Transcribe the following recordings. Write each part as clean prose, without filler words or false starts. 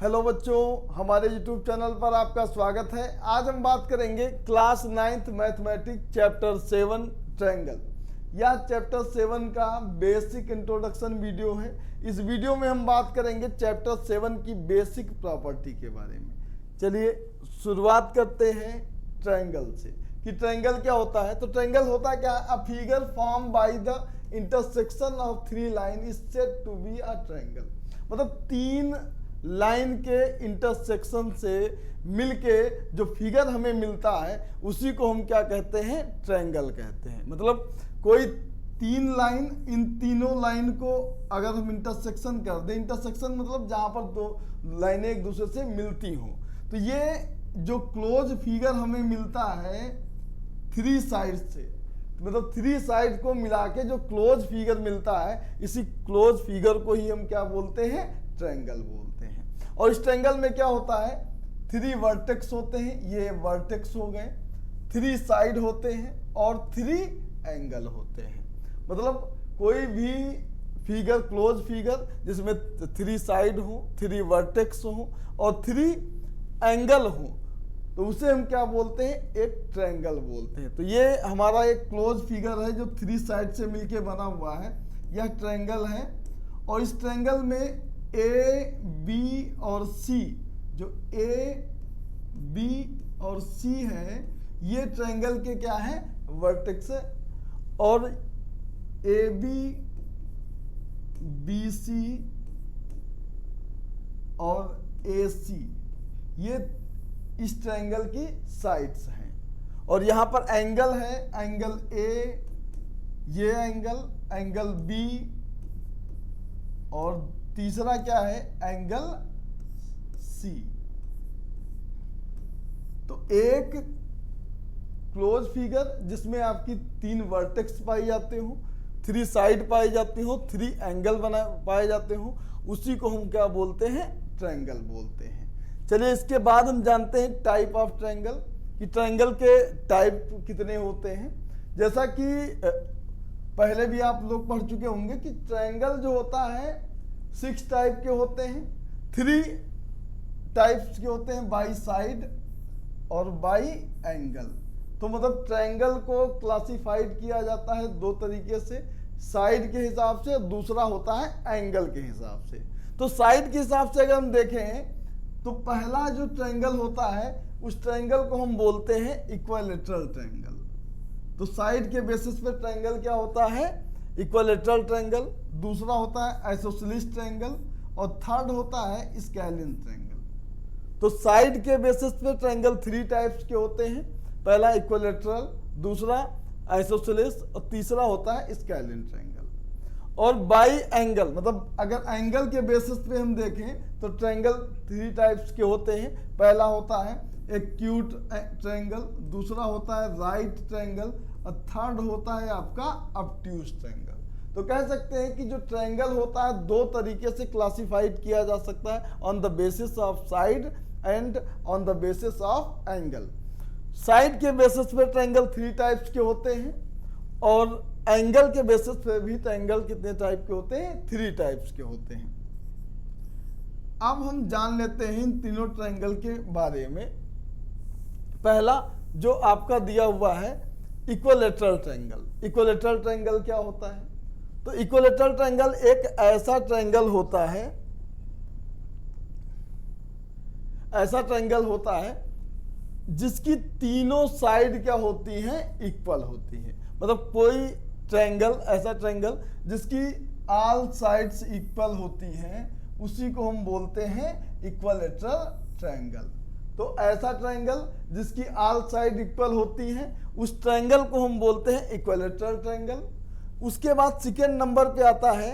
Hello बच्चों, हमारे YouTube channel पर आपका स्वागत है। आज हम बात करेंगे class 9th mathematics chapter 7 triangle. यह चैप्टर 7 का बेसिक इंट्रोडक्शन वीडियो है। इस वीडियो में हम बात करेंगे चैप्टर 7 की बेसिक प्रॉपर्टी के बारे में। चलिए शुरुआत करते हैं ट्रायंगल से कि ट्रायंगल क्या होता है। तो ट्रायंगल होता क्या है? A figure form by the intersection of 3 line is said to be a triangle. मतलब 3 लाइन के इंटरसेक्शन से मिलके जो फिगर हमें मिलता है उसी को हम क्या कहते हैं? ट्रायंगल कहते हैं। मतलब कोई 3 लाइन, इन तीनों लाइन को अगर हम इंटरसेक्शन कर दें, इंटरसेक्शन मतलब जहां पर 2 लाइनें एक दूसरे से मिलती हों, तो ये जो क्लोज फिगर हमें मिलता है 3 साइड से, मतलब 3 साइड को मिला के जो क्लोज फिगर मिलता है, इसी क्लोज फिगर को ही हम क्या बोलते हैं? ट्रायंगल बोलते हैं। और इस ट्रायंगल में क्या होता है? 3 वर्टेक्स होते हैं, ये वर्टेक्स हो गए, 3 साइड होते हैं और 3 एंगल होते हैं। मतलब कोई भी फिगर, क्लोज फिगर जिसमें 3 साइड हो, 3 वर्टेक्स हो और 3 एंगल हो, तो उसे हम क्या बोलते हैं? एक ट्रायंगल बोलते हैं। तो ये हमारा एक क्लोज फिगर है जो 3 साइड से मिलके बना हुआ है, यह ट्रायंगल है। और इस ट्रायंगल में ए, बी और सी, जो ए, बी और सी है, ये ट्रायंगल के क्या है? वर्टेक्स है। और ए बी सी और ए सी, ये इस ट्रायंगल की साइड्स हैं। और यहां पर एंगल है, एंगल ए, ये एंगल बी और तीसरा क्या है? Angle C. तो एक क्लोज फिगर जिसमें आपकी 3 वर्टेक्स पाई जाते हो, 3 साइड पाई जाती हो, 3 एंगल पाए जाते हो, उसी को हम क्या बोलते हैं? ट्रायंगल बोलते हैं। चलिए इसके बाद हम जानते हैं टाइप ऑफ ट्रायंगल, कि ट्रायंगल के टाइप कितने होते हैं। जैसा कि पहले भी आप लोग पढ़ चुके होंगे कि ट्रायंगल जो होता है 6 टाइप के होते हैं, 3 टाइप्स के होते हैं, बाई साइड और बाई एंगल। तो मतलब ट्रायंगल को क्लासिफाइड किया जाता है 2 तरीके से, साइड के हिसाब से, दूसरा होता है एंगल के हिसाब से। तो साइड के हिसाब से अगर हम देखें तो पहला जो ट्रायंगल होता है उस ट्रायंगल को हम बोलते हैं इक्विलैटरल ट्रायंगल। तो साइड के बेसिस पे ट्रायंगल क्या होता है? Equilateral triangle. दूसरा होता है आइसोसेलेस ट्रायंगल और थर्ड होता है स्केलिन ट्रायंगल। तो साइड के बेसिस पे ट्रायंगल 3 टाइप्स के होते हैं, पहला इक्विलैटरल, दूसरा आइसोसेलेस और तीसरा होता है स्केलिन ट्रायंगल। और बाई एंगल, मतलब अगर एंगल के बेसिस पे हम देखें तो ट्रायंगल 3 टाइप्स के होते हैं। पहला होता है एक्यूट ट्रायंगल, दूसरा होता है राइट ट्रायंगल और थर्ड होता है आपका ऑब्ट्यूज ट्रायंगल। तो कह सकते हैं कि जो ट्रायंगल होता है 2 तरीके से क्लासिफाइड किया जा सकता है, on the basis of side and on the basis of angle. Side के बेसिस पे ट्रायंगल 3 टाइप्स के होते हैं और एंगल के बेसिस पे भी ट्रायंगल कितने टाइप के होते हैं? 3 टाइप्स के होते हैं। अब हम जान लेते हैं इन तीनों ट्रायंगल के बारे में। पहला जो आपका दिया हुआ है इक्विलैटरल ट्रायंगल। इक्विलैटरल ट्रायंगल क्या होता है? तो इक्विलैटरल ट्रायंगल एक ऐसा ट्रायंगल होता है, ऐसा ट्रायंगल होता है जिसकी तीनों साइड क्या होती हैं? इक्वल होती हैं। मतलब कोई ट्रायंगल, ऐसा ट्रायंगल जिसकी ऑल साइड्स इक्वल होती हैं, उसी को हम बोलते हैं इक्विलैटरल ट्रायंगल। तो ऐसा ट्रायंगल जिसकी ऑल साइड इक्वल होती हैं, उस ट्रायंगल को हम बोलते हैं इक्विलैटरल ट्रायंगल। उसके बाद सेकेंड नंबर पे आता है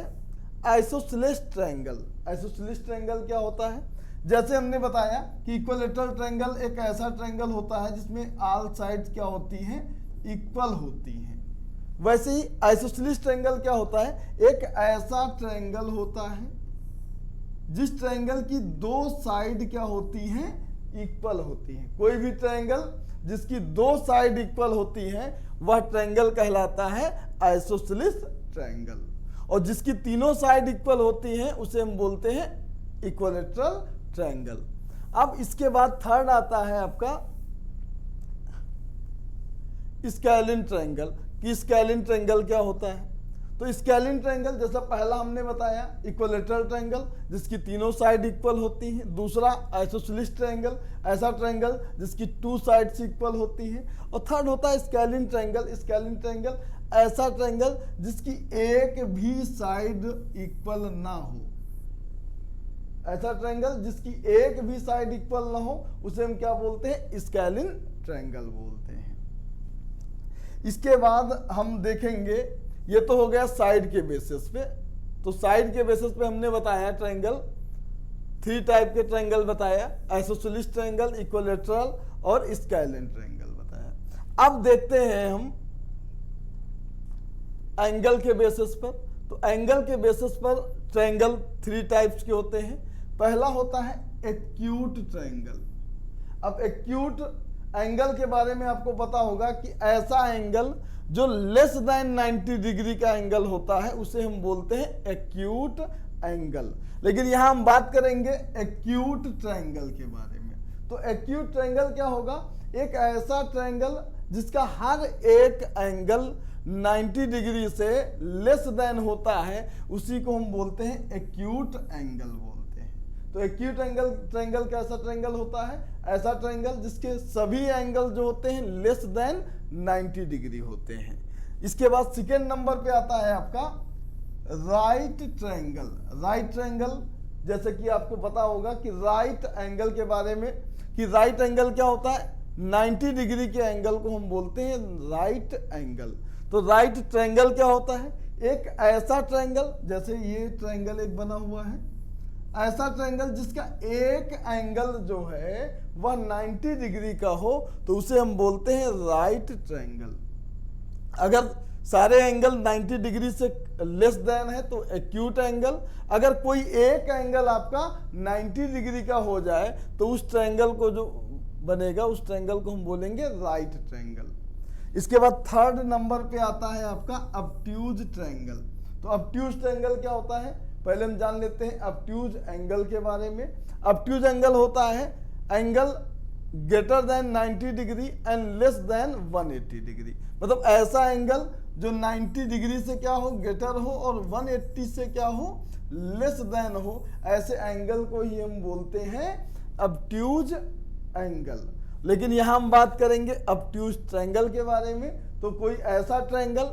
आइसोसेलेस ट्रायंगल। आइसोसेलेस ट्रायंगल क्या होता है? जैसे हमने बताया कि इक्विलैटरल ट्रायंगल एक ऐसा ट्रायंगल होता है जिसमें ऑल साइड्स क्या होती हैं? इक्वल होती हैं। वैसे ही आइसोसेलेस ट्रायंगल क्या होता है? एक ऐसा ट्रायंगल होता है जिस ट्रायंगल की 2 साइड क्या होती हैं? इक्वल होती हैं। कोई भी ट्रायंगल जिसकी 2 साइड इक्वल होती हैं वह ट्रायंगल कहलाता है आइसोसेलेस ट्रायंगल। और जिसकी तीनों साइड इक्वल होती हैं उसे हम बोलते हैं इक्विलैटरल ट्रायंगल। अब इसके बाद थर्ड आता है आपका स्केलिन ट्रायंगल। कि स्केलिन ट्रायंगल क्या होता है? तो स्केलिन ट्रायंगल जैसा पहला हमने बताया इक्विलेटरल ट्रायंगल जिसकी तीनों साइड इक्वल होती हैं। दूसरा आइसोसेलेस ट्रायंगल, ऐसा ट्रायंगल जिसकी 2 साइड्स इक्वल होती हैं। और थर्ड होता है स्केलिन ट्रायंगल। स्केलिन ट्रायंगल ऐसा ट्रायंगल जिसकी एक भी साइड इक्वल ना हो। ऐसा ट्रायंगल जिसकी एक भी साइड इक्वल ना हो उसे हम क्या बोलते हैं? स्केलिन ट्रायंगल बोलते हैं। इसके बाद हम देखेंगे, ये तो हो गया साइड के बेसिस पे। तो साइड के बेसिस पे हमने बताया ट्रायंगल, 3 टाइप के ट्रायंगल बताया, आइसोसेलेस ट्रायंगल, इक्विलेटरल और स्केलिन ट्रायंगल बताया। अब देखते हैं हम एंगल के बेसिस पर। तो एंगल के बेसिस पर ट्रायंगल 3 टाइप्स के होते हैं। पहला होता है एक्यूट ट्रायंगल। अब एक्यूट एंगल के बारे में आपको पता होगा कि ऐसा एंगल जो लेस देन 90 डिग्री का एंगल होता है उसे हम बोलते हैं एक्यूट एंगल। लेकिन यहां हम बात करेंगे एक्यूट ट्रायंगल के बारे में। तो एक्यूट ट्रायंगल क्या होगा? एक ऐसा ट्रायंगल जिसका हर एक एंगल 90 डिग्री से लेस देन होता है, उसी को हम बोलते हैं एक्यूट एंगल बोलते हैं। तो एक्यूट एंगल ट्रायंगल कैसा ट्रायंगल होता है? ऐसा ट्रायंगल जिसके सभी एंगल जो होते हैं लेस देन 90 डिग्री होते हैं। इसके बाद सेकेंड नंबर पे आता है आपका राइट ट्रायंगल। राइट ट्रायंगल जैसे कि आपको पता होगा कि राइट एंगल के बारे में, कि राइट एंगल क्या होता है? 90 डिग्री के एंगल को हम बोलते हैं राइट एंगल। तो राइट ट्रायंगल क्या होता है? एक ऐसा ट्रायंगल, जैसे ये ट्रायंगल एक बना हुआ है, ऐसा ट्रायंगल जिसका एक एंगल जो है वह 90 डिग्री का हो तो उसे हम बोलते हैं राइट ट्रायंगल। अगर सारे एंगल 90 डिग्री से लेस देन है तो एक्यूट एंगल। अगर कोई एक एंगल आपका 90 डिग्री का हो जाए तो उस ट्रायंगल को जो बनेगा उस ट्रायंगल को हम बोलेंगे राइट ट्रायंगल। इसके बाद थर्ड नंबर पे आता है आपका ऑब्ट्यूज ट्रायंगल। तो ऑब्ट्यूज ट्रायंगल क्या होता है? पहले हम जान लेते हैं ऑब्ट्यूज एंगल के बारे में। ऑब्ट्यूज एंगल होता है angle greater than 90 degree and less than 180 degree. मतलब ऐसा एंगल जो 90 डिग्री से क्या हो? ग्रेटर हो, और 180 से क्या हो? लेस देन हो। ऐसे एंगल को ही हम बोलते हैं ऑब्ट्यूज एंगल। लेकिन यहां हम बात करेंगे ऑब्ट्यूज ट्रायंगल के बारे में। तो कोई ऐसा ट्रायंगल,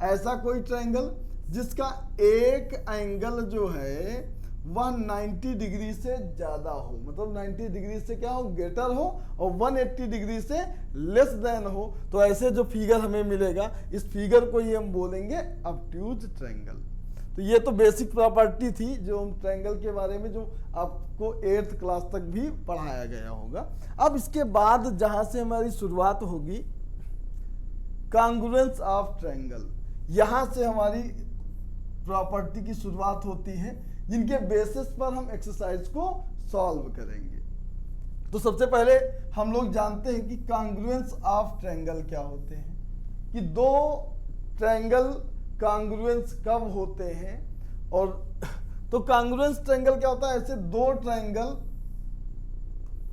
ऐसा कोई ट्रायंगल जिसका एक एंगल जो है वह 90 डिग्री से ज्यादा हो, मतलब 90 डिग्री से क्या हो? ग्रेटर हो, और 180 डिग्री से लेस देन हो। तो ऐसे जो फिगर हमें मिलेगा, इस फिगर को ही हम बोलेंगे ऑब्ट्यूज ट्रायंगल। तो ये तो बेसिक प्रॉपर्टी थी जो ट्रायंगल के बारे में, जो आपको 8th क्लास तक भी पढ़ाया गया होगा। अब इसके बाद जहां से हमारी शुरुआत होगी कॉन्ग्रुएंस ऑफ ट्रायंगल, यहां से हमारी प्रॉपर्टी की शुरुआत होती है जिनके बेसिस पर हम एक्सरसाइज को सॉल्व करेंगे। तो सबसे पहले हम लोग जानते हैं कि कॉन्ग्रुएंस ऑफ ट्रायंगल क्या होते हैं, कि दो ट्रायंगल कॉन्ग्रुएंस कब होते हैं। और तो कॉन्ग्रुएंस ट्रायंगल क्या होता है? ऐसे दो ट्रायंगल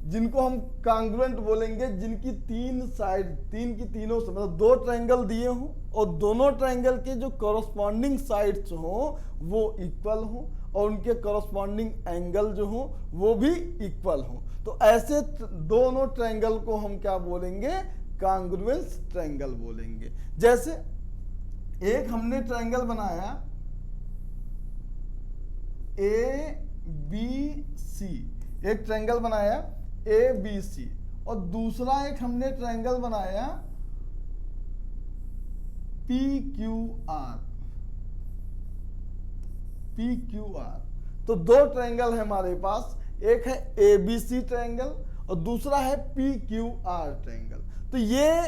जिनको हम कॉन्ग्रुएंट बोलेंगे, जिनकी 3 साइड, 3 की तीनों मतलब 2 ट्रायंगल दिए हों और दोनों ट्रायंगल के जो कॉरस्पॉन्डिंग साइड्स हों वो इक्वल हों, और उनके कॉरस्पॉन्डिंग एंगल जो हों वो भी इक्वल हों। तो ऐसे दोनों ट्रायंगल को हम क्या बोलेंगे? कॉन्ग्रुएंस ट्रायंगल बोलेंगे। जैसे एक हमने ट्रायंगल बनाया ABC, एक ट्रायंगल बनाया ABC, और दूसरा एक हमने ट्रायंगल बनाया PQR। तो दो ट्रायंगल है हमारे पास, एक है ABC ट्रायंगल और दूसरा है PQR ट्रायंगल। तो ये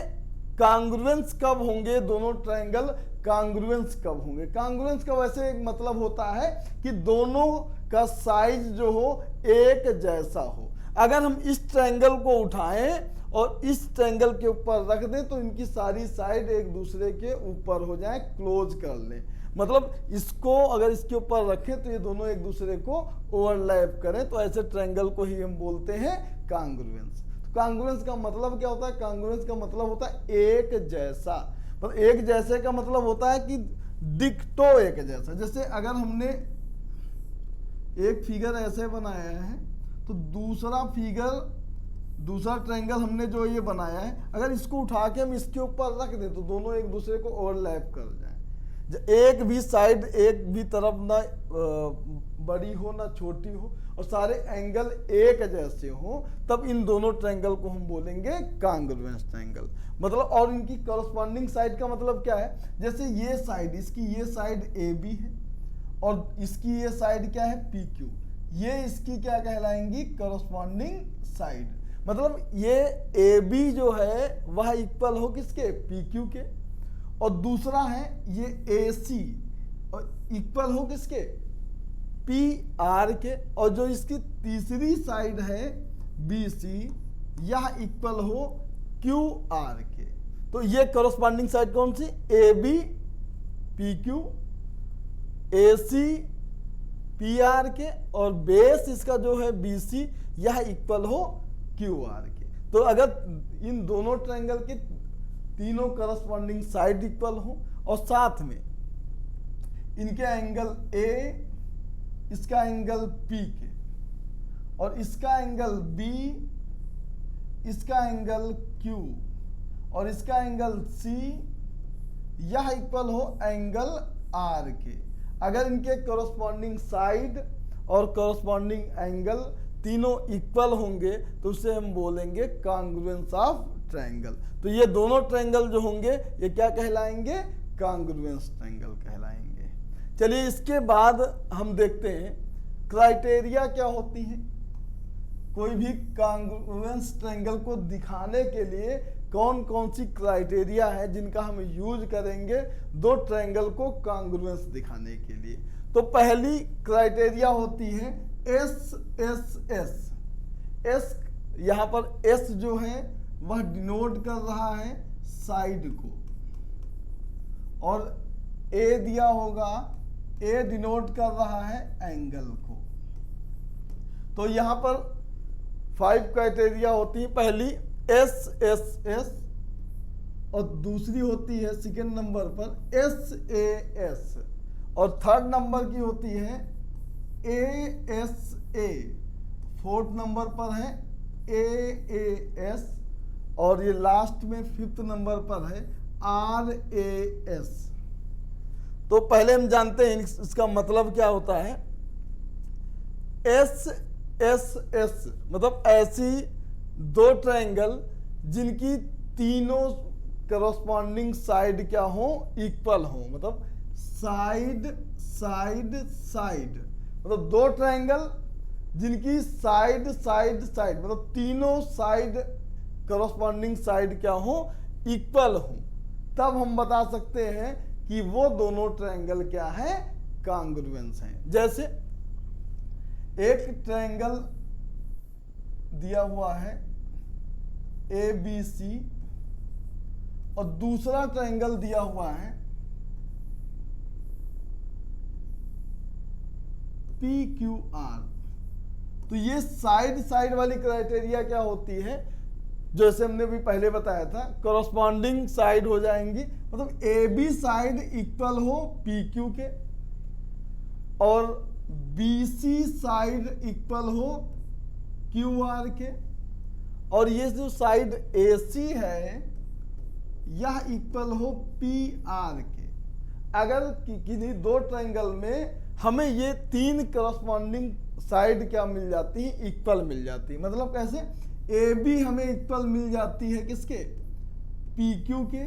कॉन्ग्रुएंस कब होंगे? दोनों ट्रायंगल कॉन्ग्रुएंस कब होंगे? कॉन्ग्रुएंस का वैसे एक मतलब होता है कि दोनों का साइज जो हो एक जैसा हो। अगर हम इस ट्रायंगल को उठाएं और इस ट्रायंगल के ऊपर रख दें तो इनकी सारी साइड एक दूसरे के ऊपर हो जाए, क्लोज कर लें। मतलब इसको अगर इसके ऊपर रखें तो ये दोनों एक दूसरे को ओवरलैप करें, तो ऐसे ट्रायंगल को ही हम बोलते हैं कांग्रुएंस। तो कांग्रुएंस का मतलब क्या होता है? कांग्रुएंस का मतलब होता है एक जैसा। मतलब एक जैसे का मतलब होता है कि डिक्टो एक जैसा। जैसे अगर हमने एक फिगर ऐसे बनाया है तो दूसरा ट्रायंगल हमने जो ये बनाया है, अगर इसको उठा के हम इसके ऊपर रख दें तो दोनों एक दूसरे को ओवरलैप कर जाए। एक भी साइड एक भी तरफ ना बड़ी हो ना छोटी हो और सारे एंगल एक जैसे हो, तब इन दोनों ट्रायंगल को हम बोलेंगे कांग्रुएंस ट्रायंगल। मतलब और इनकी कॉरस्पॉन्डिंग साइड का मतलब क्या है? जैसे ये साइड, इसकी ये साइड ए बी है और इसकी ये साइड क्या है? P Q. ये इसकी क्या कहलाएंगी? Corresponding side. मतलब ये ए बी जो है वह इक्वल हो किसके? पी क्यू के। और दूसरा है ये ए सी और इक्वल हो किसके? पी आर के। और जो इसकी तीसरी साइड है बी सी, यह इक्वल हो क्यू आर के। तो ये कॉरस्पॉन्डिंग साइड कौन सी? A B P Q, A C P R के, और बेस इसका जो है बी सी, यह इक्वल हो क्यू आर के। तो अगर इन दोनों ट्रायंगल के तीनों करस्पॉन्डिंग साइड इक्वल हो और साथ में इनके एंगल ए, इसका एंगल पी के और इसका एंगल बी, इसका एंगल क्यू और इसका एंगल सी, यह इक्वल हो एंगल आर के। अगर इनके कॉरस्पॉन्डिंग साइड और कॉरस्पॉन्डिंग एंगल तीनों इक्वल होंगे तो उसे हम बोलेंगे कांग्रुएंस ऑफ ट्रायंगल। तो ये दोनों ट्रायंगल जो होंगे ये क्या कहलाएंगे? कांग्रुएंस ट्रायंगल कहलाएंगे। चलिए इसके बाद हम देखते हैं क्राइटेरिया क्या होती है। कोई भी कांग्रुएंस ट्रायंगल को दिखाने के लिए कौन कौन सी क्राइटेरिया है जिनका हम यूज करेंगे दो ट्रायंगल को कांग्रुएंस दिखाने के लिए। तो पहली क्राइटेरिया होती है एस एस एस। एस, यहाँ पर एस जो है वह डिनोट कर रहा है साइड को, और ए दिया होगा, ए डिनोट कर रहा है एंगल को। तो यहाँ पर 5 क्राइटेरिया होती है। पहली एस एस एस और दूसरी होती है सेकेंड नंबर पर एस ए एस और थर्ड नंबर की होती है A S A, fourth number पर है ए एस और ये लास्ट में फिफ्थ नंबर पर है आर ए एस। तो पहले हम जानते हैं इसका मतलब क्या होता है। एस एस एस मतलब ऐसी दो ट्रायंगल जिनकी तीनों करस्पॉन्डिंग साइड क्या हो? इक्वल हो। मतलब साइड साइड साइड, मतलब दो ट्रायंगल जिनकी साइड साइड साइड, मतलब तीनों साइड करस्पॉन्डिंग साइड क्या हो? इक्वल हो। तब हम बता सकते हैं कि वो दोनों ट्रायंगल क्या है? कांग्रुएंस हैं। जैसे एक ट्रायंगल दिया हुआ है ए बी सी और दूसरा ट्रायंगल दिया हुआ है पी क्यू आर। तो ये साइड साइड वाली क्राइटेरिया क्या होती है? जैसे हमने भी पहले बताया था, कॉरस्पॉन्डिंग साइड हो जाएंगी। मतलब ए बी साइड इक्वल हो पी क्यू के और बी सी साइड इक्वल हो क्यू आर के, और ये जो साइड ए सी है यह इक्वल हो पी आर के। अगर किसी दो ट्रायंगल में हमें ये तीन करस्पॉन्डिंग साइड क्या मिल जाती है? इक्वल मिल जाती है। मतलब कैसे? ए बी हमें इक्वल मिल जाती है किसके? पी क्यू के,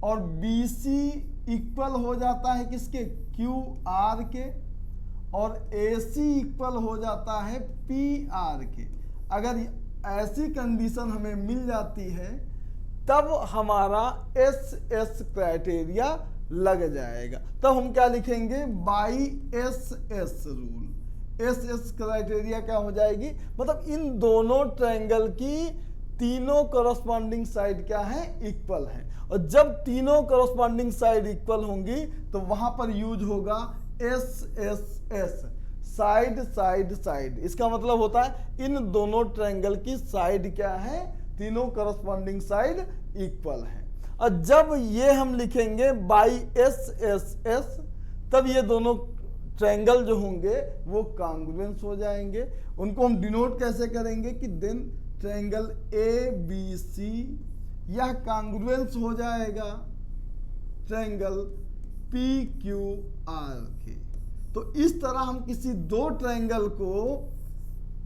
और बी सी इक्वल हो जाता है किसके? क्यू आर के, और ए सी इक्वल हो जाता है पी आर के। अगर ऐसी कंडीशन हमें मिल जाती है तब हमारा एस एस क्राइटेरिया लग जाएगा। तब हम क्या लिखेंगे? By S S rule. S S criteria क्या हो जाएगी? मतलब इन दोनों ट्रायंगल की तीनों करस्पॉन्डिंग साइड क्या है, इक्वल है। और जब तीनों करस्पॉन्डिंग साइड इक्वल होंगी तो वहां पर यूज होगा S S S, side side side. इसका मतलब होता है इन दोनों ट्रायंगल की साइड क्या है, तीनों करस्पॉन्डिंग साइड इक्वल है। और जब ये हम लिखेंगे बाई एस एस एस, तब ये दोनों ट्रायंगल जो होंगे वो कॉन्ग्रुएंस हो जाएंगे। उनको हम डिनोट कैसे करेंगे कि then triangle A B C यह कॉन्ग्रुएंस हो जाएगा ट्रायंगल पी क्यू आर के। तो इस तरह हम किसी दो ट्रायंगल को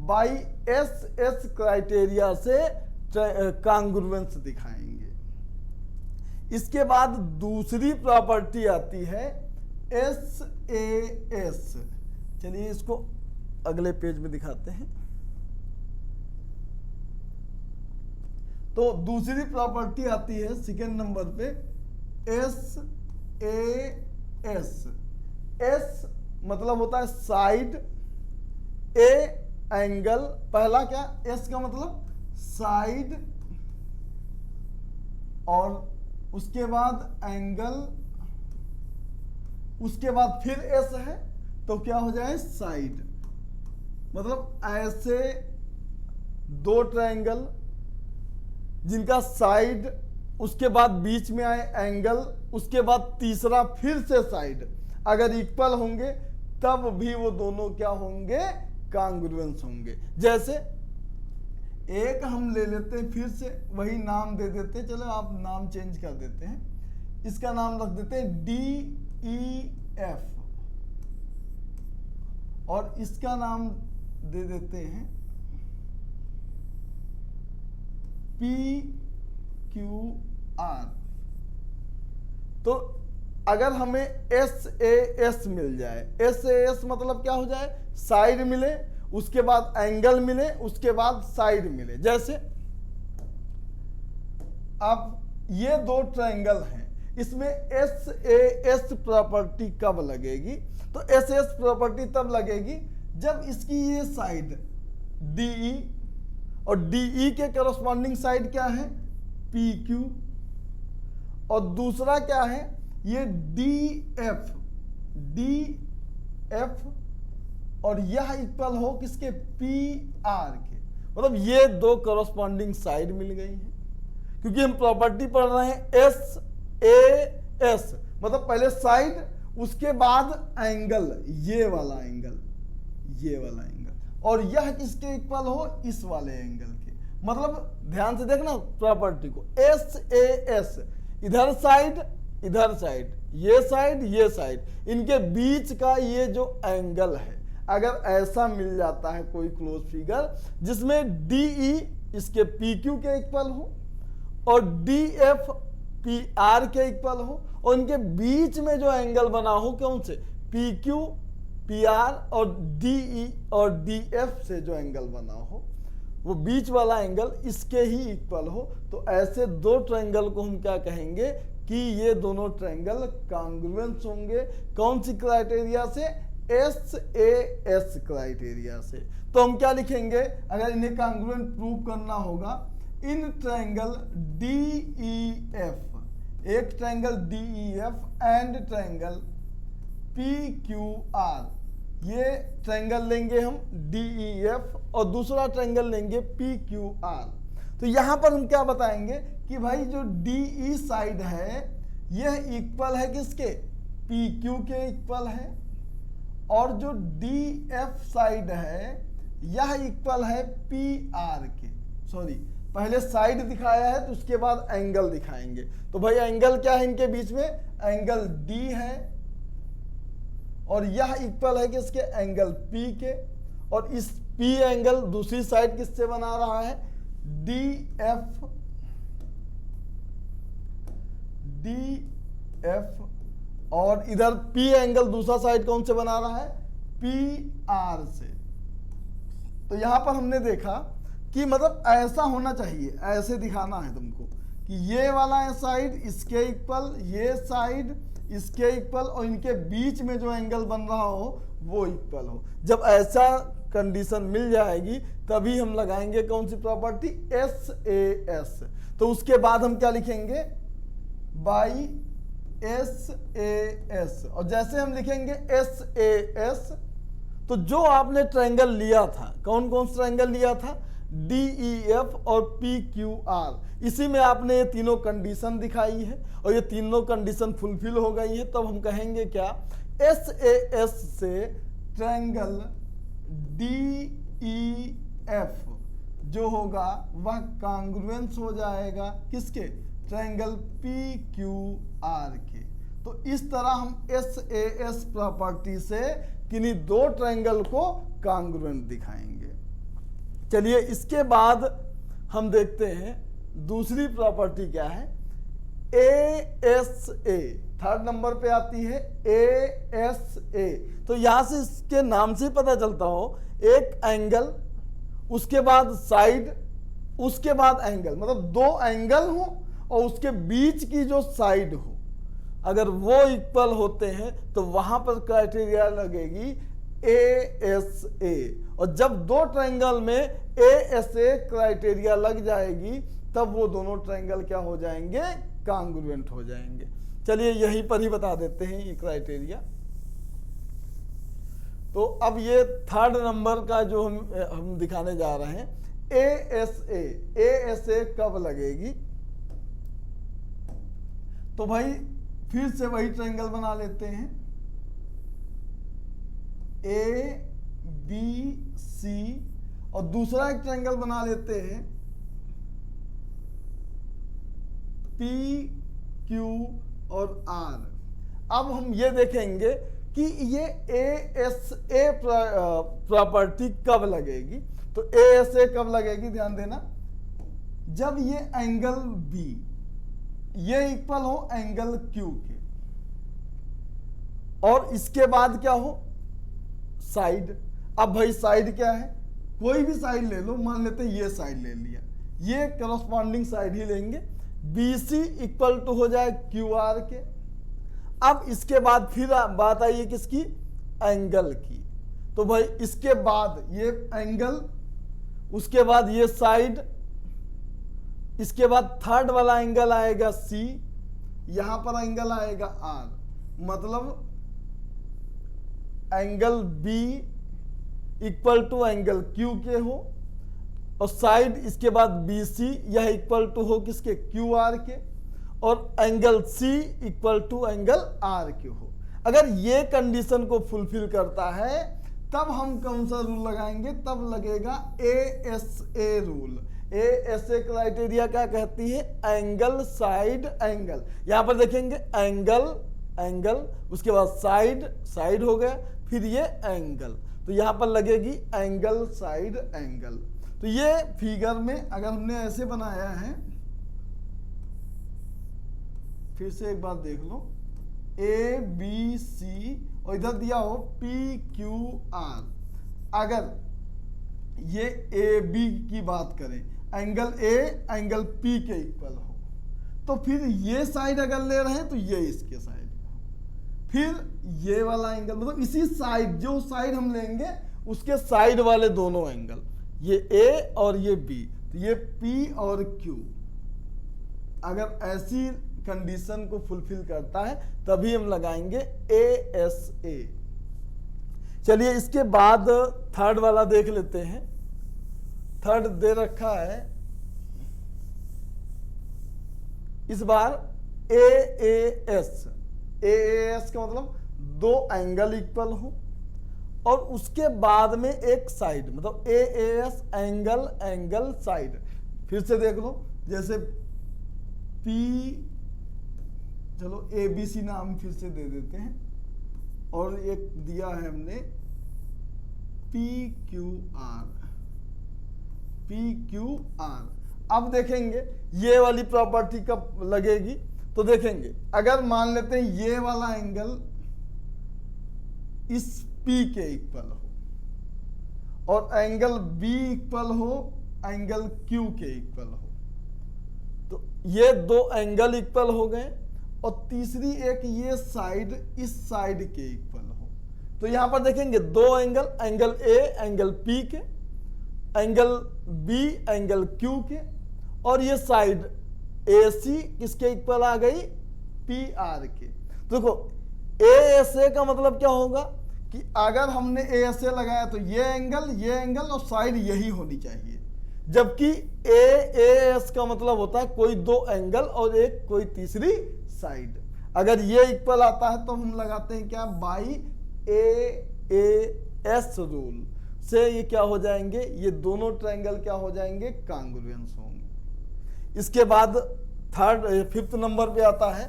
बाई एस एस क्राइटेरिया से कॉन्ग्रुएंस दिखाएंगे। इसके बाद दूसरी प्रॉपर्टी आती है एस ए एस। चलिए इसको अगले पेज में दिखाते हैं। तो दूसरी प्रॉपर्टी आती है सेकेंड नंबर पे एस ए एस। एस मतलब होता है साइड, ए एंगल। पहला क्या, एस का मतलब साइड, और उसके बाद एंगल, उसके बाद फिर एस है तो क्या हो जाए साइड। मतलब ऐसे दो ट्रायंगल जिनका साइड, उसके बाद बीच में आए एंगल, उसके बाद तीसरा फिर से साइड, अगर इक्वल होंगे तब भी वो दोनों क्या होंगे, कॉन्ग्रुएंस होंगे। जैसे एक हम ले लेते हैं, फिर से वही नाम दे देते हैं, चलो आप नाम चेंज कर देते हैं, इसका नाम रख देते हैं डी ई एफ, और इसका नाम दे देते हैं पी क्यू आर। तो अगर हमें एस ए एस मिल जाए, एस ए एस मतलब क्या हो जाए, साइड मिले, उसके बाद एंगल मिले, उसके बाद साइड मिले। जैसे अब ये दो ट्रायंगल हैं, इसमें एस ए एस प्रॉपर्टी कब लगेगी, तो एस एस प्रॉपर्टी तब लगेगी जब इसकी ये साइड डीई, और डीई के करस्पॉन्डिंग साइड क्या है, पी क्यू, और दूसरा क्या है ये डी एफ, डी एफ, और यह इक्वल हो किसके, पी आर के। मतलब ये दो करस्पॉन्डिंग साइड मिल गई हैं, क्योंकि हम प्रॉपर्टी पढ़ रहे हैं एस ए एस, मतलब पहले साइड, उसके बाद एंगल, ये वाला एंगल, ये वाला एंगल, और यह किसके इक्वल हो, इस वाले एंगल के। मतलब ध्यान से देखना प्रॉपर्टी को, एस ए एस, इधर साइड इधर साइड, ये साइड, इनके बीच का ये जो एंगल है, अगर ऐसा मिल जाता है कोई क्लोज फिगर जिसमें डीई इसके पी क्यू के इक्वल हो और डी एफ पी आर के इक्वल हो, और इनके बीच में जो एंगल बना हो कौन से, पी क्यू पी आर और डीई और डी एफ से जो एंगल बना हो, वो बीच वाला एंगल इसके ही इक्वल हो, तो ऐसे दो ट्रायंगल को हम क्या कहेंगे कि ये दोनों ट्रायंगल कॉन्ग्रुएंस होंगे। कौन सी क्राइटेरिया से, एस ए एस क्राइटेरिया से। तो हम क्या लिखेंगे, अगर इन्हें कॉन्ग्रुएंट प्रूव करना होगा, in triangle D E F, एक triangle D E F and triangle P Q R, ये ट्रायंगल लेंगे हम डी ई एफ और दूसरा ट्रायंगल लेंगे पी क्यू आर। तो यहां पर हम क्या बताएंगे कि भाई जो डी ई साइड है यह इक्वल है किसके, पी क्यू के इक्वल है, और जो डी एफ साइड है यह इक्वल है पी आर के। सॉरी, पहले साइड दिखाया है तो उसके बाद एंगल दिखाएंगे। तो भाई एंगल क्या है इनके बीच में, एंगल डी है, और यह इक्वल है किसके, एंगल पी के, और इस पी एंगल दूसरी साइड किससे बना रहा है, डी एफ, डी एफ, और इधर पी एंगल दूसरा साइड कौन से बना रहा है, पी आर से। तो यहां पर हमने देखा कि मतलब ऐसा होना चाहिए, ऐसे दिखाना है तुमको कि ये वाला साइड इसके इक्वल, ये साइड इसके इक्वल और इनके बीच में जो एंगल बन रहा हो वो इक्वल हो। जब ऐसा कंडीशन मिल जाएगी तभी हम लगाएंगे कौन सी प्रॉपर्टी, एस ए एस। तो उसके बाद हम क्या लिखेंगे, बाई एस ए एस। और जैसे हम लिखेंगे एस ए एस तो जो आपने ट्रायंगल लिया था, कौन कौन सा ट्रायंगल लिया था, डी ई एफ और पी क्यू आर, इसी में आपने ये तीनों कंडीशन दिखाई है और ये तीनों कंडीशन फुलफिल हो गई है। तब हम कहेंगे क्या, एस ए एस से ट्रायंगल डी ई एफ जो होगा वह कांग्रुएंस हो जाएगा किसके, ट्रायंगल पी क्यू आर के। तो इस तरह हम एस ए एस प्रॉपर्टी से किन्हीं दो ट्रायंगल को कांग्रुएंट दिखाएंगे। चलिए इसके बाद हम देखते हैं दूसरी प्रॉपर्टी क्या है, A S A, third number पे आती है ए एस ए। तो यहां से इसके नाम से पता चलता हो, एक एंगल, उसके बाद साइड, उसके बाद एंगल, मतलब दो एंगल हो और उसके बीच की जो साइड हो, अगर वो इक्वल होते हैं तो वहां पर क्राइटेरिया लगेगी ए एस ए। और जब दो ट्रायंगल में ए एस ए क्राइटेरिया लग जाएगी तब वो दोनों ट्रायंगल क्या हो जाएंगे, कांग्रुएंट हो जाएंगे। चलिए यहीं पर ही बता देते हैं ये क्राइटेरिया। तो अब ये थर्ड नंबर का जो हम दिखाने जा रहे हैं, ए एस ए कब लगेगी, तो भाई फिर से वही ट्रायंगल बना लेते हैं, ए बी सी, और दूसरा एक ट्रायंगल बना लेते हैं पी क्यू और आर। अब हम ये देखेंगे कि ये ए एस ए प्रॉपर्टी कब लगेगी। तो ए एस ए कब लगेगी, ध्यान देना, जब ये एंगल बी ये इक्वल हो एंगल क्यू के, और इसके बाद क्या हो, साइड। अब भाई साइड क्या है, कोई भी साइड ले लो, मान लेते हैं ये साइड ले लिया, ये करस्पॉन्डिंग साइड ही लेंगे, बी सी इक्वल टू हो जाए क्यू आर के। अब इसके बाद फिर बात आई है किसकी, एंगल की। तो भाई इसके बाद ये एंगल, उसके बाद ये साइड, इसके बाद थर्ड वाला एंगल आएगा सी, यहां पर एंगल आएगा आर, मतलब angle B equal to angle Q के हो, और साइड इसके बाद बी सी यह इक्वल टू हो किसके, क्यू आर के, और angle C equal to angle R के हो। अगर ये कंडीशन को फुलफिल करता है तब हम कौन सा रूल लगाएंगे, तब लगेगा A S a rule. A S A criteria क्या कहती है, एंगल साइड एंगल। यहां पर देखेंगे एंगल एंगल, उसके बाद साइड साइड हो गया, फिर ये एंगल, तो यहां पर लगेगी एंगल साइड एंगल। तो ये फिगर में अगर हमने ऐसे बनाया है, फिर से एक बात देख लो, ए बी सी और इधर दिया हो पी क्यू आर। अगर ये ए बी की बात करें, एंगल ए एंगल पी के इक्वल हो, तो फिर ये साइड अगर ले रहे हैं तो ये इसके साइड, फिर ये वाला एंगल, मतलब इसी साइड, जो साइड हम लेंगे उसके साइड वाले दोनों एंगल, ये ए और ये बी, तो ये पी और क्यू, अगर ऐसी कंडीशन को फुलफिल करता है तभी हम लगाएंगे ए एस ए। चलिए इसके बाद थर्ड वाला देख लेते हैं। थर्ड दे रखा है इस बार ए एस। ए एस का मतलब दो एंगल इक्वल हो और उसके बाद में एक साइड, मतलब A S angle angle side. फिर से देख लो, जैसे पी, चलो ए बी सी नाम फिर से दे देते हैं, और एक दिया है हमने P Q are, P Q are. अब देखेंगे ये वाली प्रॉपर्टी कब लगेगी, तो देखेंगे अगर मान लेते हैं ये वाला एंगल इस P के इक्वल हो और एंगल B इक्वल हो एंगल Q के इक्वल हो, तो ये दो एंगल इक्वल हो गए और तीसरी एक ये साइड इस साइड के इक्वल हो। तो यहां पर देखेंगे दो angle, angle A angle P के, एंगल बी एंगल क्यू के, और ये साइड ए सी किसके इक्वल आ गई, पी आर के। देखो ए एस ए का मतलब क्या होगा कि अगर हमने ए एस ए लगाया तो ये एंगल और साइड यही होनी चाहिए, जबकि ए एस का मतलब होता है कोई दो एंगल और एक कोई तीसरी साइड। अगर ये इक्वल आता है तो हम लगाते हैं क्या, बाई ए एस रूल से ये क्या हो जाएंगे, ये दोनों ट्रायंगल क्या हो जाएंगे, कांग्रुएंस होंगे। इसके बाद फिफ्थ नंबर पे आता है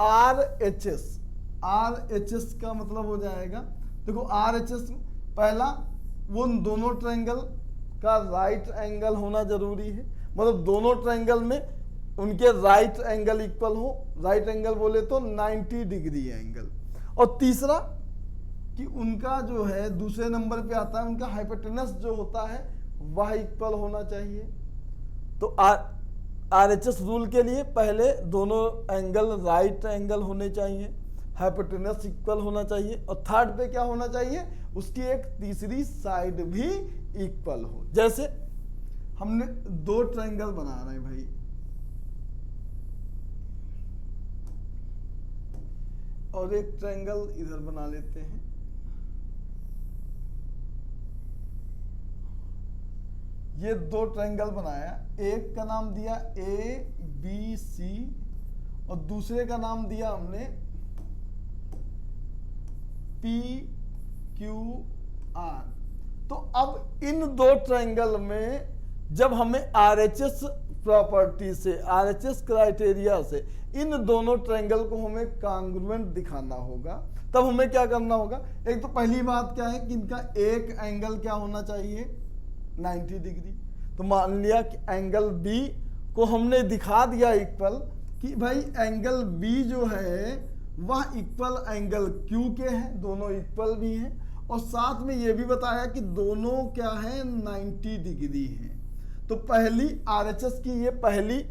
R H S. R H S का मतलब हो जाएगा, देखो आर एच एस पहला वो दोनों ट्रायंगल का राइट एंगल होना जरूरी है, मतलब दोनों ट्रायंगल में उनके राइट एंगल इक्वल हो। राइट एंगल बोले तो 90 डिग्री एंगल। और तीसरा कि उनका जो है दूसरे नंबर पे आता है उनका हाइपोटेनस जो होता है वह इक्वल होना चाहिए। तो आर एच एस रूल के लिए पहले दोनों एंगल राइट एंगल होने चाहिए, हाइपोटेनस इक्वल होना चाहिए, और थर्ड पे क्या होना चाहिए, उसकी एक तीसरी साइड भी इक्वल हो। जैसे हमने दो ट्रायंगल बना रहे हैं भाई, और एक ट्रायंगल इधर बना लेते हैं। ये दो ट्रायंगल बनाया, एक का नाम दिया ए बी सी और दूसरे का नाम दिया हमने पी क्यू आर। तो अब इन दो ट्रायंगल में जब हमें आरएचएस प्रॉपर्टी से, आरएचएस क्राइटेरिया से इन दोनों ट्रायंगल को हमें कांग्रुएंट दिखाना होगा, तब हमें क्या करना होगा। एक तो पहली बात क्या है कि इनका एक एंगल क्या होना चाहिए, 90 डिग्री। तो मान लिया कि एंगल बी को हमने दिखा दिया इक्वल, कि भाई एंगल बी जो है वह इक्वल एंगल क्यू के हैं, दोनों इक्वल भी हैं, और साथ में ये भी बताया कि दोनों क्या है 90 डिग्री हैं। तो पहली आरएचएस की ये पहली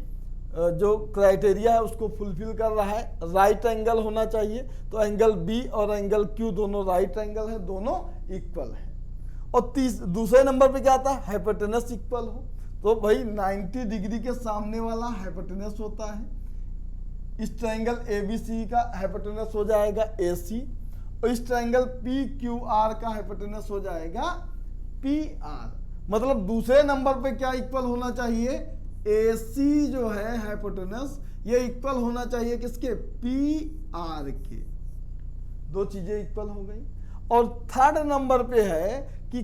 जो क्राइटेरिया है उसको फुलफिल कर रहा है, राइट एंगल होना चाहिए। तो एंगल बी और एंगल क्यू दोनों राइट एंगल है, दोनों इक्वल है। और दूसरे नंबर पे क्या आता है, हाइपोटेनस इक्वल हो। तो भाई 90 डिग्री के सामने वाला हाइपोटेनस होता है, इस ट्रायंगल एबीसी का हाइपोटेनस हो जाएगा एसी, और इस ट्रायंगल पी क्यू आर का हाइपोटेनस हो जाएगा पी आर। मतलब दूसरे नंबर पे क्या इक्वल होना चाहिए, एसी जो है हाइपोटेनस ये इक्वल होना चाहिए किसके, पी आर के। दो चीजें इक्वल हो गई। और थर्ड नंबर पे है कि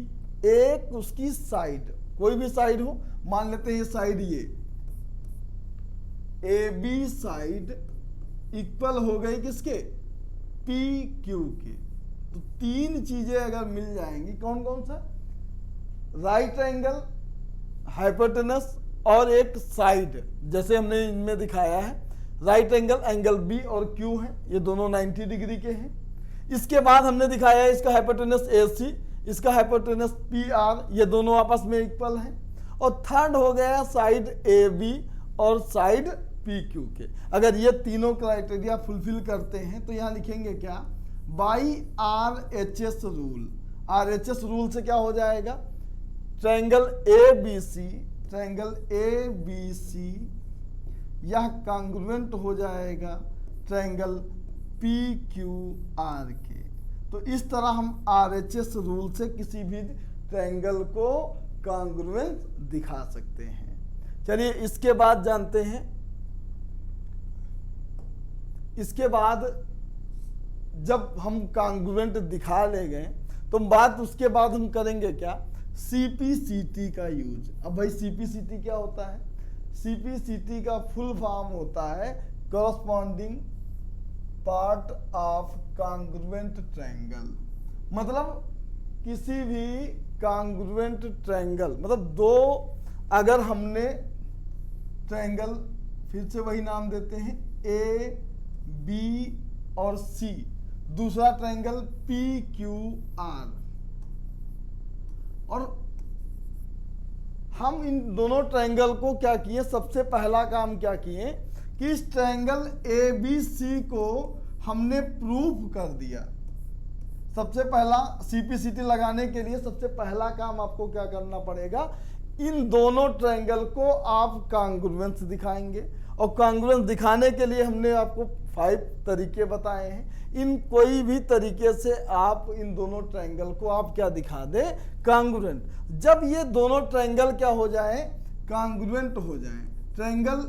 एक उसकी साइड, कोई भी साइड हो, मान लेते हैं ये साइड, ये ए बी साइड इक्वल हो गई किसके, पी क्यू के। तो तीन चीजें अगर मिल जाएंगी, कौन कौन सा, राइट एंगल, हाइपोटेनस और एक साइड, जैसे हमने इनमें दिखाया है राइट एंगल, एंगल बी और क्यू है, ये दोनों 90 डिग्री के हैं। इसके बाद हमने दिखाया है इसका हाइपोटेनस ए सी, इसका हाइपोटेनस पी आर, ये दोनों आपस में इक्वल हैं। और थर्ड हो गया साइड ए बी और साइड पी क्यू के। अगर ये तीनों क्राइटेरिया फुलफिल करते हैं तो यहाँ लिखेंगे क्या, by RHS H S rule. आर एच एस रूल से क्या हो जाएगा, triangle A B C, triangle A B C यह कांग्रुएंट हो जाएगा ट्रायंगल पी क्यू आर के। तो इस तरह हम आर एच एस रूल से किसी भी ट्रायंगल को कांग्रुएंट दिखा सकते हैं। चलिए इसके बाद जानते हैं, इसके बाद जब हम कांग्रुएंट दिखा ले गए तो बात उसके बाद हम करेंगे क्या, सीपीसीटी का यूज। अब भाई सीपीसीटी क्या होता है, सीपीसीटी का फुल फॉर्म होता है corresponding part of congruent triangle. मतलब किसी भी कांग्रुएंट ट्रायंगल, मतलब दो अगर हमने ट्रायंगल, फिर से वही नाम देते हैं, ए बी और सी, दूसरा ट्रायंगल पी क्यू आर, और हम इन दोनों ट्रायंगल को क्या किए, सबसे पहला काम क्या किए कि इस ट्रायंगल ABC को हमने प्रूफ कर दिया। सबसे पहला CPCT लगाने के लिए सबसे पहला काम आपको क्या करना पड़ेगा, इन दोनों ट्रायंगल को आप कॉन्ग्रुएंस दिखाएंगे, और कॉन्ग्रुएंस दिखाने के लिए हमने आपको 5 तरीके बताए हैं। इन कोई भी तरीके से आप इन दोनों ट्रायंगल को आप क्या दिखा दे, कॉन्ग्रुएंट। जब ये दोनों ट्रायंगल क्या हो जाए, कॉन्ग्रुएंट हो जाए, ट्रायंगल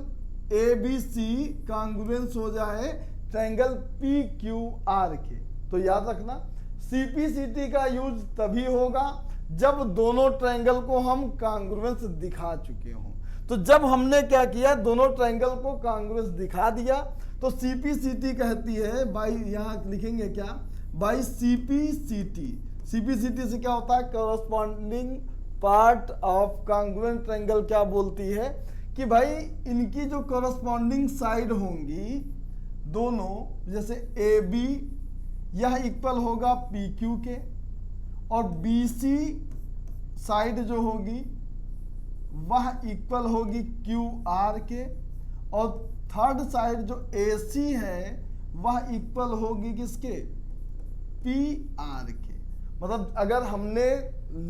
ABC कॉन्ग्रुएंस हो जाए ट्रायंगल PQR के, तो याद रखना CPCT का यूज तभी होगा जब दोनों ट्रायंगल को हम कॉन्ग्रुएंस दिखा चुके हों। तो जब हमने क्या किया, दोनों ट्रायंगल को कॉन्ग्रुएंस दिखा दिया, तो CPCT कहती है बाई, यहाँ लिखेंगे क्या, बाई CPCT। CPCT से क्या होता है, corresponding part of congruent triangle क्या बोलती है कि भाई इनकी जो कॉरस्पॉन्डिंग साइड होंगी दोनों, जैसे AB यह इक्वल होगा PQ के, और BC साइड जो होगी वह इक्वल होगी QR के, और थर्ड साइड जो AC है वह इक्वल होगी किसके, PR के। मतलब अगर हमने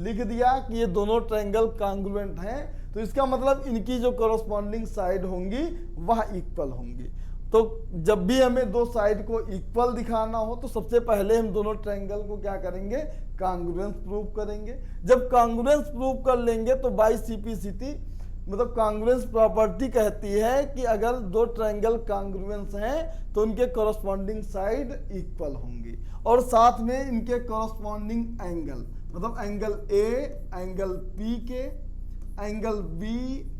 लिख दिया कि ये दोनों ट्रायंगल कॉन्ग्रुएंट हैं, तो इसका मतलब इनकी जो कॉरस्पॉन्डिंग साइड होंगी वह इक्वल होंगी। तो जब भी हमें दो साइड को इक्वल दिखाना हो तो सबसे पहले हम दोनों ट्रायंगल को क्या करेंगे, कॉन्ग्रुएंस प्रूव करेंगे। जब कॉन्ग्रुएंस प्रूव कर लेंगे तो बाय CPCT मतलब कॉन्ग्रुएंस प्रॉपर्टी कहती है कि अगर दो ट्रायंगल कॉन्ग्रुएंस हैं तो उनके कॉरस्पॉन्डिंग साइड इक्वल होंगी, और साथ में इनके कॉरस्पॉन्डिंग एंगल, मतलब एंगल A एंगल P के, एंगल B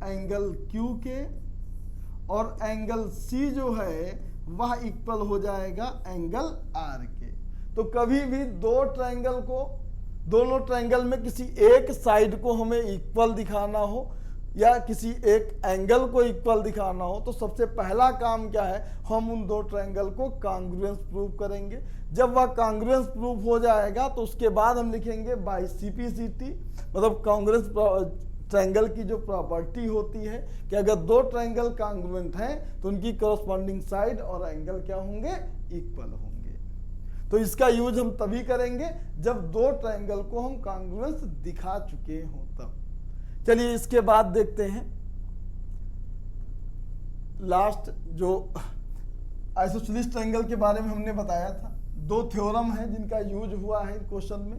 एंगल Q के, और एंगल C जो है वह इक्वल हो जाएगा एंगल R के। तो कभी भी दो ट्रायंगल को, दोनों ट्रायंगल में किसी एक साइड को हमें इक्वल दिखाना हो या किसी एक एंगल को इक्वल दिखाना हो, तो सबसे पहला काम क्या है, हम उन दो ट्रायंगल को कॉन्ग्रुएंस प्रूव करेंगे। जब वह कॉन्ग्रुएंस प्रूव हो जाएगा तो उसके बाद हम लिखेंगे बाय CPCT, मतलब कॉन्ग्रुएंस ट्रायंगल की जो प्रॉपर्टी होती है कि अगर दो ट्रायंगल कॉन्ग्रुएंट हैं तो उनकी कॉरस्पॉन्डिंग साइड और एंगल क्या होंगे, इक्वल होंगे। तो इसका यूज हम तभी करेंगे जब दो ट्रायंगल को हम कॉन्ग्रुएंस दिखा चुके हों तब। चलिए इसके बाद देखते हैं लास्ट जो आइसोसेलेस ट्रायंगल के बारे में हमने बताया था। दो थ्योरम है जिनका यूज हुआ है क्वेश्चन में।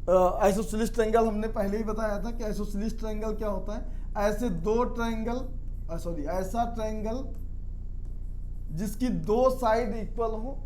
आइसोसेलेस ट्रायंगल हमने पहले ही बताया था कि आइसोसेलेस ट्रायंगल क्या होता है, ऐसे दो ट्रायंगल ऐसा ट्रायंगल जिसकी दो साइड इक्वल हो,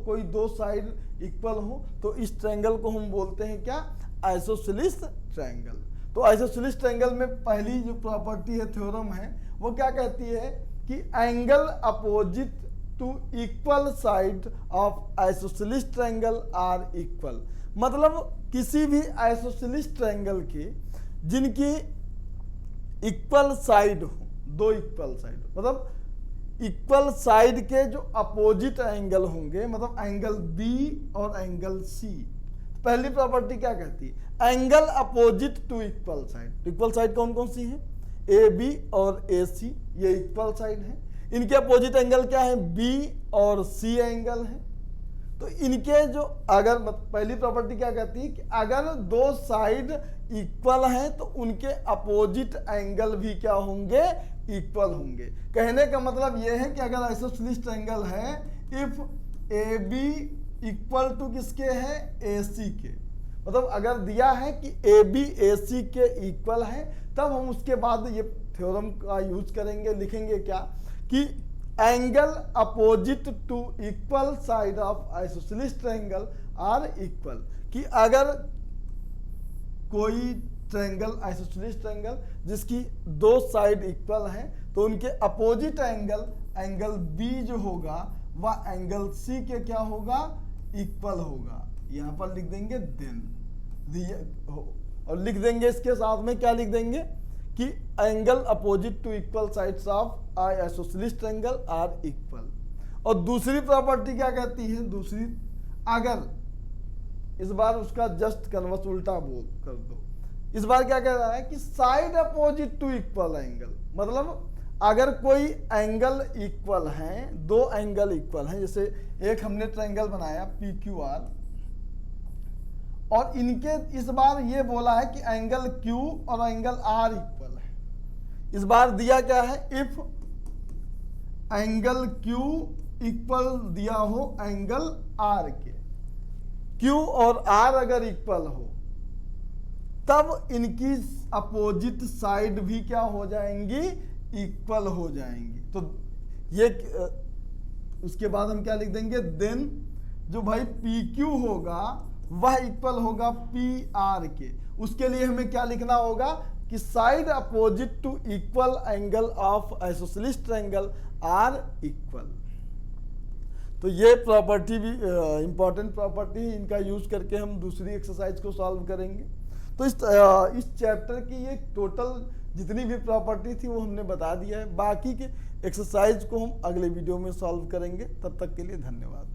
कोई दो साइड इक्वल हो, तो इस ट्रायंगल को हम बोलते हैं क्या, आइसोसेलेस ट्रायंगल। तो आइसोसेलेस ट्रायंगल में पहली जो प्रॉपर्टी है, थ्योरम है, वो क्या कहती है कि angle opposite to equal side of isosceles triangle are equal. मतलब किसी भी आइसोसेलेस ट्रायंगल के जिनकी इक्वल साइड हो, दो इक्वल साइड, मतलब इक्वल साइड के जो अपोजिट एंगल होंगे, मतलब एंगल B और एंगल C। पहली प्रॉपर्टी क्या कहती है, angle opposite to equal side. Equal side कौन कौन सी है, AB और AC, ये इक्वल साइड है। इनके अपोजिट एंगल क्या है, B और C एंगल है। तो इनके जो अगर पहली प्रॉपर्टी क्या कहती है कि अगर दो साइड इक्वल हैं तो उनके अपोजिट एंगल भी क्या होंगे, इक्वल होंगे। कहने का मतलब यह है कि अगर आइसोसेलेस ट्रायंगल है, इफ AB इक्वल टू किसके है, AC के, मतलब अगर दिया है कि AB AC के इक्वल है, तब हम उसके बाद ये थ्योरम का यूज करेंगे, लिखेंगे क्या कि angle opposite to equal side of isosceles triangle are equal. कि अगर कोई ट्रायंगल, आइसोसेलेस ट्रायंगल जिसकी दो साइड इक्वल हैं, तो उनके अपोजिट एंगल, एंगल B जो होगा वह एंगल C के क्या होगा, इक्वल होगा। यहां पर लिख देंगे देन, और लिख देंगे इसके साथ में क्या लिख देंगे कि angle opposite to equal sides of isosceles triangle are equal. और दूसरी प्रॉपर्टी क्या कहती है, दूसरी, अगर इस बार उसका जस्ट कन्वर्स उल्टा बोल कर दो, इस बार क्या कह रहा है कि side opposite to equal angle, मतलब अगर कोई एंगल इक्वल हैं, दो एंगल इक्वल हैं, जैसे एक हमने ट्रायंगल बनाया PQR और इनके इस बार ये बोला है कि एंगल Q और एंगल R इक्वल है। इस बार दिया क्या है, इफ एंगल Q इक्वल दिया हो एंगल R के, Q और R अगर इक्वल हो तब इनकी अपोजिट साइड भी क्या हो जाएंगी, इक्वल हो जाएंगी। तो ये उसके बाद हम क्या लिख देंगे, देन जो भाई PQ होगा वह इक्वल होगा PR के। उसके लिए हमें क्या लिखना होगा कि side opposite to equal angle of isosceles triangle are equal. तो ये प्रॉपर्टी भी इंपॉर्टेंट प्रॉपर्टी है, इनका यूज करके हम दूसरी एक्सरसाइज को सॉल्व करेंगे। तो इस चैप्टर की ये टोटल जितनी भी प्रॉपर्टी थी वो हमने बता दिया है। बाकी के एक्सरसाइज को हम अगले वीडियो में सॉल्व करेंगे। तब तक के लिए धन्यवाद।